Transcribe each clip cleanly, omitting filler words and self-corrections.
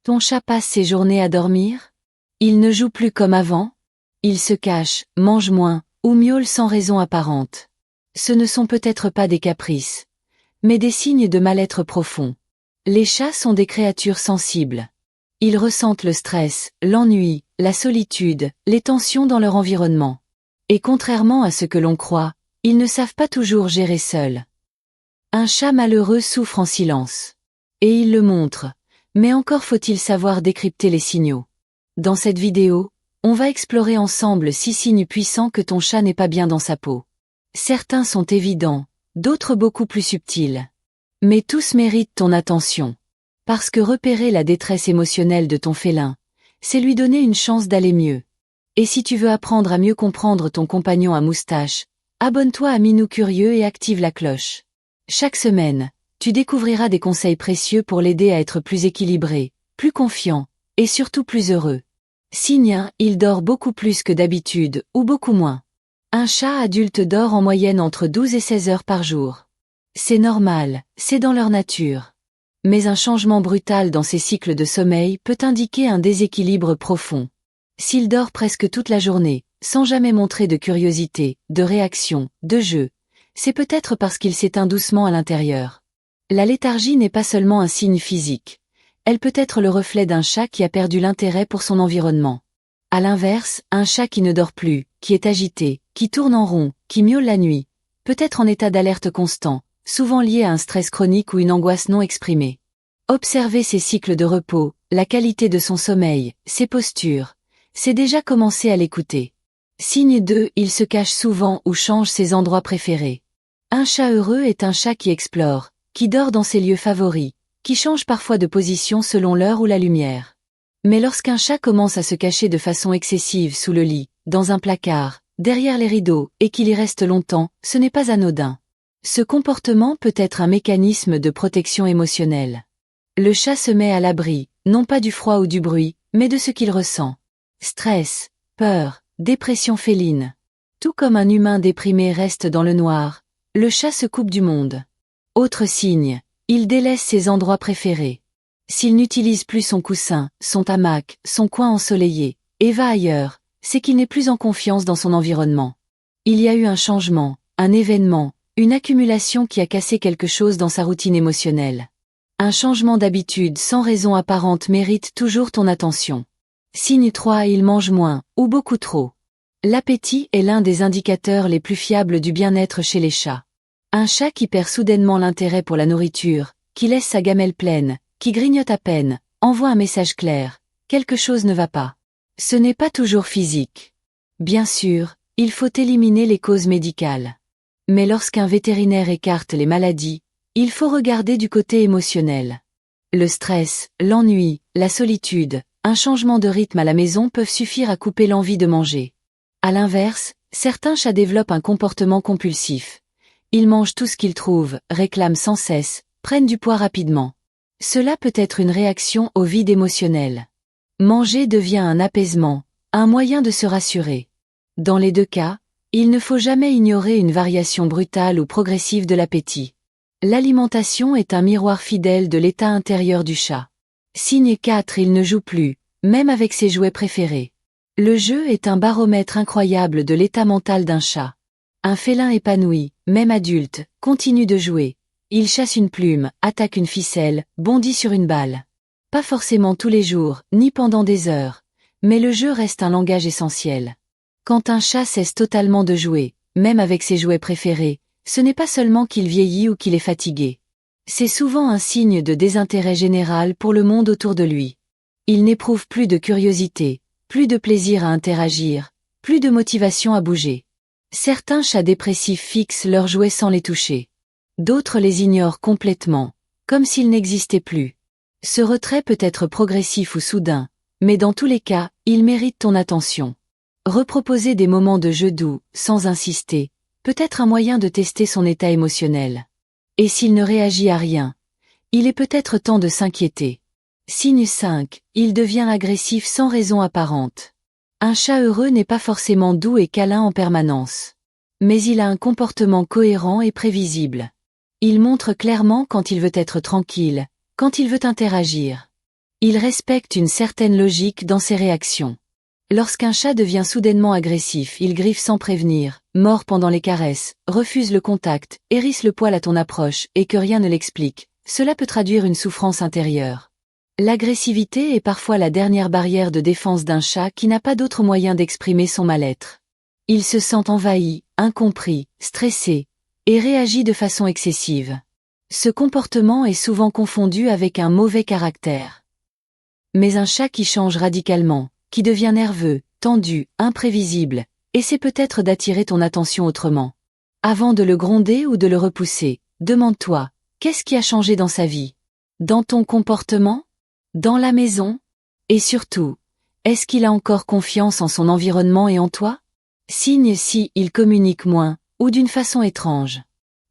Ton chat passe ses journées à dormir? Il ne joue plus comme avant? Il se cache, mange moins, ou miaule sans raison apparente. Ce ne sont peut-être pas des caprices, mais des signes de mal-être profond. Les chats sont des créatures sensibles. Ils ressentent le stress, l'ennui, la solitude, les tensions dans leur environnement. Et contrairement à ce que l'on croit, ils ne savent pas toujours gérer seuls. Un chat malheureux souffre en silence. Et il le montre, mais encore faut-il savoir décrypter les signaux. Dans cette vidéo, on va explorer ensemble 6 signes puissants que ton chat n'est pas bien dans sa peau. Certains sont évidents, d'autres beaucoup plus subtils. Mais tous méritent ton attention. Parce que repérer la détresse émotionnelle de ton félin, c'est lui donner une chance d'aller mieux. Et si tu veux apprendre à mieux comprendre ton compagnon à moustache, abonne-toi à Minou Curieux et active la cloche. Chaque semaine, tu découvriras des conseils précieux pour l'aider à être plus équilibré, plus confiant, et surtout plus heureux. Signe 1, il dort beaucoup plus que d'habitude, ou beaucoup moins. Un chat adulte dort en moyenne entre 12 et 16 heures par jour. C'est normal, c'est dans leur nature. Mais un changement brutal dans ses cycles de sommeil peut indiquer un déséquilibre profond. S'il dort presque toute la journée, sans jamais montrer de curiosité, de réaction, de jeu, c'est peut-être parce qu'il s'éteint doucement à l'intérieur. La léthargie n'est pas seulement un signe physique. Elle peut être le reflet d'un chat qui a perdu l'intérêt pour son environnement. À l'inverse, un chat qui ne dort plus, qui est agité, qui tourne en rond, qui miaule la nuit, peut être en état d'alerte constant, souvent lié à un stress chronique ou une angoisse non exprimée. Observer ses cycles de repos, la qualité de son sommeil, ses postures, c'est déjà commencer à l'écouter. Signe 2, il se cache souvent ou change ses endroits préférés. Un chat heureux est un chat qui explore, qui dort dans ses lieux favoris, qui change parfois de position selon l'heure ou la lumière. Mais lorsqu'un chat commence à se cacher de façon excessive sous le lit, dans un placard, derrière les rideaux, et qu'il y reste longtemps, ce n'est pas anodin. Ce comportement peut être un mécanisme de protection émotionnelle. Le chat se met à l'abri, non pas du froid ou du bruit, mais de ce qu'il ressent. Stress, peur, dépression féline. Tout comme un humain déprimé reste dans le noir, le chat se coupe du monde. Autre signe, il délaisse ses endroits préférés. S'il n'utilise plus son coussin, son hamac, son coin ensoleillé, et va ailleurs, c'est qu'il n'est plus en confiance dans son environnement. Il y a eu un changement, un événement, une accumulation qui a cassé quelque chose dans sa routine émotionnelle. Un changement d'habitude sans raison apparente mérite toujours ton attention. Signe 3, il mange moins, ou beaucoup trop. L'appétit est l'un des indicateurs les plus fiables du bien-être chez les chats. Un chat qui perd soudainement l'intérêt pour la nourriture, qui laisse sa gamelle pleine, qui grignote à peine, envoie un message clair. Quelque chose ne va pas. Ce n'est pas toujours physique. Bien sûr, il faut éliminer les causes médicales. Mais lorsqu'un vétérinaire écarte les maladies, il faut regarder du côté émotionnel. Le stress, l'ennui, la solitude, un changement de rythme à la maison peuvent suffire à couper l'envie de manger. À l'inverse, certains chats développent un comportement compulsif. Ils mangent tout ce qu'ils trouvent, réclament sans cesse, prennent du poids rapidement. Cela peut être une réaction au vide émotionnel. Manger devient un apaisement, un moyen de se rassurer. Dans les deux cas, il ne faut jamais ignorer une variation brutale ou progressive de l'appétit. L'alimentation est un miroir fidèle de l'état intérieur du chat. Signe 4, il ne joue plus, même avec ses jouets préférés. Le jeu est un baromètre incroyable de l'état mental d'un chat. Un félin épanoui, même adulte, continue de jouer. Il chasse une plume, attaque une ficelle, bondit sur une balle. Pas forcément tous les jours, ni pendant des heures, mais le jeu reste un langage essentiel. Quand un chat cesse totalement de jouer, même avec ses jouets préférés, ce n'est pas seulement qu'il vieillit ou qu'il est fatigué. C'est souvent un signe de désintérêt général pour le monde autour de lui. Il n'éprouve plus de curiosité, plus de plaisir à interagir, plus de motivation à bouger. Certains chats dépressifs fixent leurs jouets sans les toucher. D'autres les ignorent complètement, comme s'ils n'existaient plus. Ce retrait peut être progressif ou soudain, mais dans tous les cas, il mérite ton attention. Reproposer des moments de jeu doux, sans insister, peut être un moyen de tester son état émotionnel. Et s'il ne réagit à rien, il est peut-être temps de s'inquiéter. Signe 5, il devient agressif sans raison apparente. Un chat heureux n'est pas forcément doux et câlin en permanence. Mais il a un comportement cohérent et prévisible. Il montre clairement quand il veut être tranquille, quand il veut interagir. Il respecte une certaine logique dans ses réactions. Lorsqu'un chat devient soudainement agressif, il griffe sans prévenir, mord pendant les caresses, refuse le contact, hérisse le poil à ton approche et que rien ne l'explique, cela peut traduire une souffrance intérieure. L'agressivité est parfois la dernière barrière de défense d'un chat qui n'a pas d'autre moyen d'exprimer son mal-être. Il se sent envahi, incompris, stressé, et réagit de façon excessive. Ce comportement est souvent confondu avec un mauvais caractère. Mais un chat qui change radicalement, qui devient nerveux, tendu, imprévisible, essaie peut-être d'attirer ton attention autrement. Avant de le gronder ou de le repousser, demande-toi, qu'est-ce qui a changé dans sa vie? Dans ton comportement? Dans la maison? Et surtout, est-ce qu'il a encore confiance en son environnement et en toi? Signe si il communique moins, ou d'une façon étrange.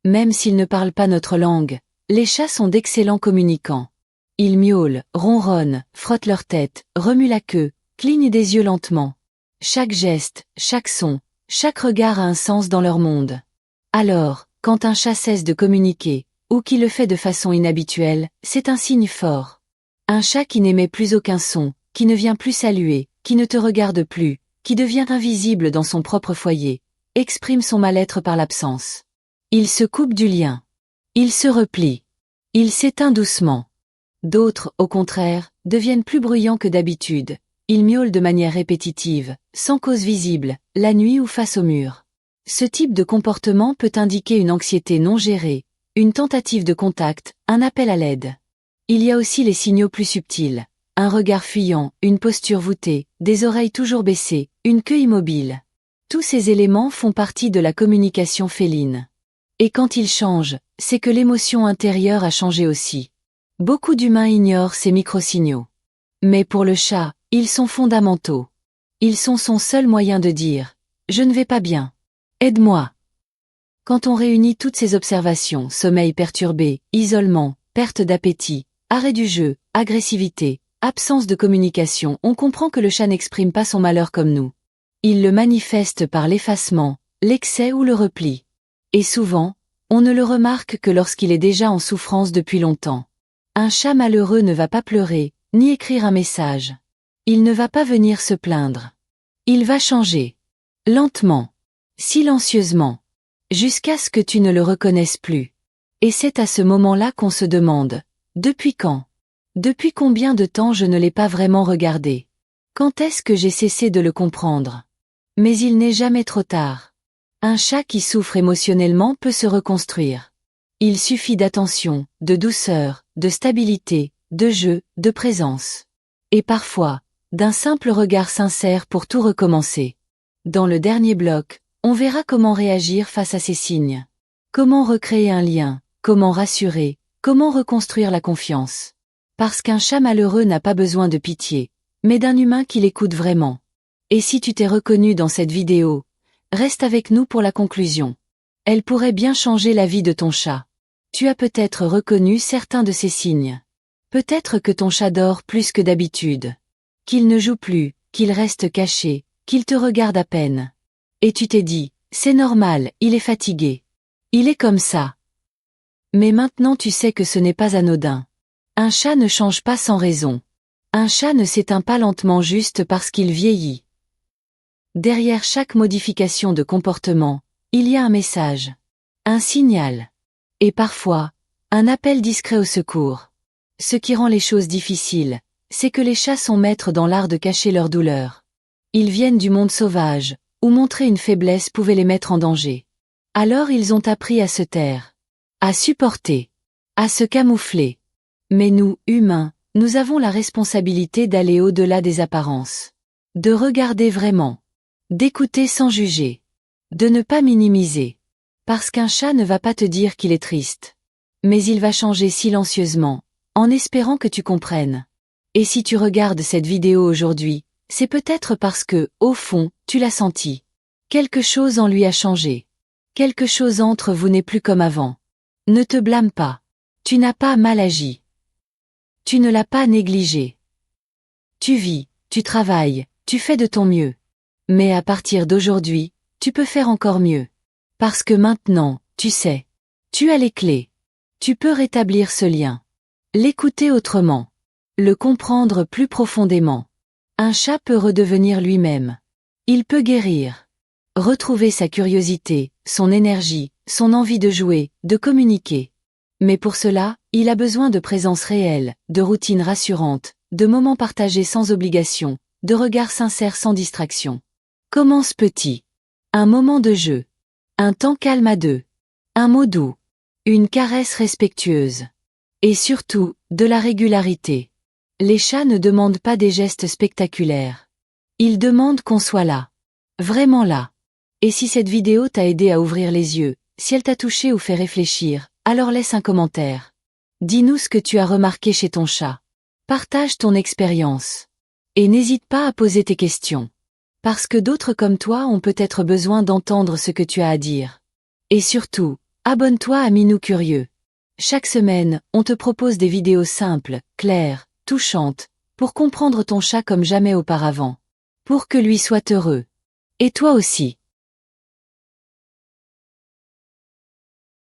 Même s'ils ne parlent pas notre langue, les chats sont d'excellents communicants. Ils miaulent, ronronnent, frottent leur tête, remuent la queue, clignent des yeux lentement. Chaque geste, chaque son, chaque regard a un sens dans leur monde. Alors, quand un chat cesse de communiquer, ou qu'il le fait de façon inhabituelle, c'est un signe fort. Un chat qui n'émet plus aucun son, qui ne vient plus saluer, qui ne te regarde plus, qui devient invisible dans son propre foyer, exprime son mal-être par l'absence. Il se coupe du lien. Il se replie. Il s'éteint doucement. D'autres, au contraire, deviennent plus bruyants que d'habitude. Ils miaulent de manière répétitive, sans cause visible, la nuit ou face au mur. Ce type de comportement peut indiquer une anxiété non gérée, une tentative de contact, un appel à l'aide. Il y a aussi les signaux plus subtils. Un regard fuyant, une posture voûtée, des oreilles toujours baissées, une queue immobile. Tous ces éléments font partie de la communication féline. Et quand ils changent, c'est que l'émotion intérieure a changé aussi. Beaucoup d'humains ignorent ces micro-signaux. Mais pour le chat, ils sont fondamentaux. Ils sont son seul moyen de dire « Je ne vais pas bien. Aide-moi ». Quand on réunit toutes ces observations, sommeil perturbé, isolement, perte d'appétit, arrêt du jeu, agressivité, absence de communication, on comprend que le chat n'exprime pas son malheur comme nous. Il le manifeste par l'effacement, l'excès ou le repli. Et souvent, on ne le remarque que lorsqu'il est déjà en souffrance depuis longtemps. Un chat malheureux ne va pas pleurer, ni écrire un message. Il ne va pas venir se plaindre. Il va changer. Lentement. Silencieusement. Jusqu'à ce que tu ne le reconnaisses plus. Et c'est à ce moment-là qu'on se demande, depuis quand? Depuis combien de temps je ne l'ai pas vraiment regardé? Quand est-ce que j'ai cessé de le comprendre? Mais il n'est jamais trop tard. Un chat qui souffre émotionnellement peut se reconstruire. Il suffit d'attention, de douceur, de stabilité, de jeu, de présence. Et parfois, d'un simple regard sincère pour tout recommencer. Dans le dernier bloc, on verra comment réagir face à ces signes. Comment recréer un lien, comment rassurer, comment reconstruire la confiance. Parce qu'un chat malheureux n'a pas besoin de pitié, mais d'un humain qui l'écoute vraiment. Et si tu t'es reconnu dans cette vidéo, reste avec nous pour la conclusion. Elle pourrait bien changer la vie de ton chat. Tu as peut-être reconnu certains de ces signes. Peut-être que ton chat dort plus que d'habitude. Qu'il ne joue plus, qu'il reste caché, qu'il te regarde à peine. Et tu t'es dit, c'est normal, il est fatigué. Il est comme ça. Mais maintenant tu sais que ce n'est pas anodin. Un chat ne change pas sans raison. Un chat ne s'éteint pas lentement juste parce qu'il vieillit. Derrière chaque modification de comportement, il y a un message. Un signal. Et parfois, un appel discret au secours. Ce qui rend les choses difficiles, c'est que les chats sont maîtres dans l'art de cacher leur douleur. Ils viennent du monde sauvage, où montrer une faiblesse pouvait les mettre en danger. Alors ils ont appris à se taire, à supporter, à se camoufler. Mais nous, humains, nous avons la responsabilité d'aller au-delà des apparences. De regarder vraiment. D'écouter sans juger. De ne pas minimiser. Parce qu'un chat ne va pas te dire qu'il est triste. Mais il va changer silencieusement, en espérant que tu comprennes. Et si tu regardes cette vidéo aujourd'hui, c'est peut-être parce que, au fond, tu l'as senti. Quelque chose en lui a changé. Quelque chose entre vous n'est plus comme avant. Ne te blâme pas. Tu n'as pas mal agi. Tu ne l'as pas négligé. Tu vis, tu travailles, tu fais de ton mieux. Mais à partir d'aujourd'hui, tu peux faire encore mieux. Parce que maintenant, tu sais. Tu as les clés. Tu peux rétablir ce lien. L'écouter autrement. Le comprendre plus profondément. Un chat peut redevenir lui-même. Il peut guérir. Retrouver sa curiosité, son énergie, son envie de jouer, de communiquer. Mais pour cela, il a besoin de présence réelle, de routines rassurantes, de moments partagés sans obligation, de regards sincères sans distraction. Commence petit. Un moment de jeu. Un temps calme à deux. Un mot doux. Une caresse respectueuse. Et surtout, de la régularité. Les chats ne demandent pas des gestes spectaculaires. Ils demandent qu'on soit là. Vraiment là. Et si cette vidéo t'a aidé à ouvrir les yeux, si elle t'a touché ou fait réfléchir, alors laisse un commentaire. Dis-nous ce que tu as remarqué chez ton chat. Partage ton expérience. Et n'hésite pas à poser tes questions. Parce que d'autres comme toi ont peut-être besoin d'entendre ce que tu as à dire. Et surtout, abonne-toi à Minou Curieux. Chaque semaine, on te propose des vidéos simples, claires, touchantes, pour comprendre ton chat comme jamais auparavant. Pour que lui soit heureux. Et toi aussi.